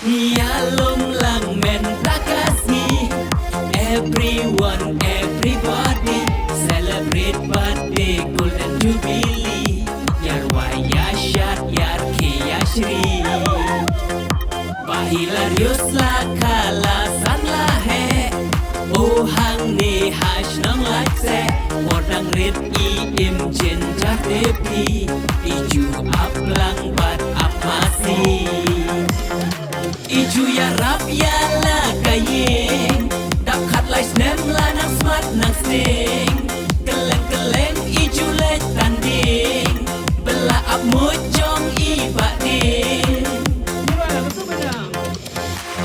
Nyalum lang men prakasni. Everyone, everybody celebrate birthday golden jubilee. Jowai ya Shad yar ya Shri. Hilarius la kala san la he. Oh hang ni hash nang Laitkseh. Modang rit I im jen jatepi. Iju ap lang bat ap masih. Iju ya rap ya la kayeng. Dap khat lai Snem la nang smart nang sning. Keleng-keleng iju leit tanding. Bela ap mood jong I batin.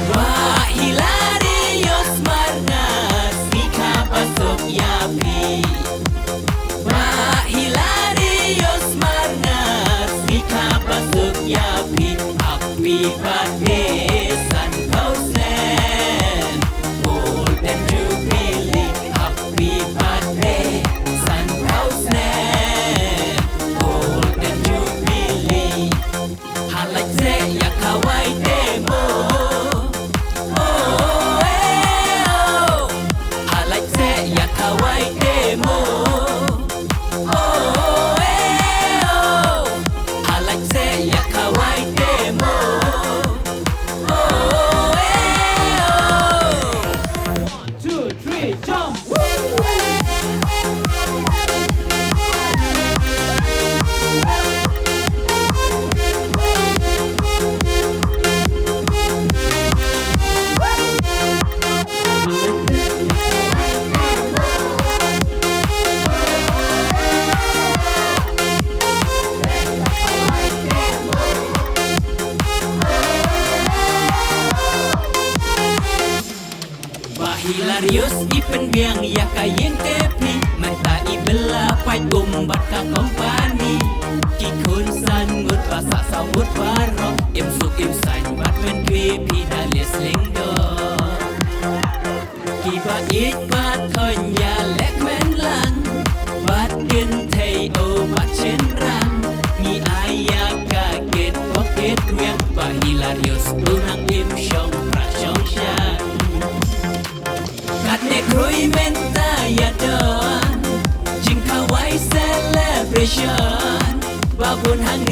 Wah Hilarius Marngar Sika pasok yapi. Wah Hilarius Marngar Sika pasok yapi. Happy birthday san kau Snem. Golden Jubilee. Happy birthday san kau Snem. Golden Jubilee. Laitkseh ya Khawai demo. Laitkseh ya Khawai demo. Laitkseh ya Khawai demo. 1, 2, 3, jump. Hilarius ipen biang ya kayeng tepi. Menta ibela pai bat ka kompani. Kikun sangut pasak sawut barok. Im suk im sain bat men kwi Hilarius Lyngdoh. Kiba it bat thon ya lek men lang. Bat inteilaing bat chen rang. Ni aya kaget poket riang. Ba Hilarius tunang im syong pra syong syang. Kat nekroi menta ya doan. Jing Khawai celebration. Babun hang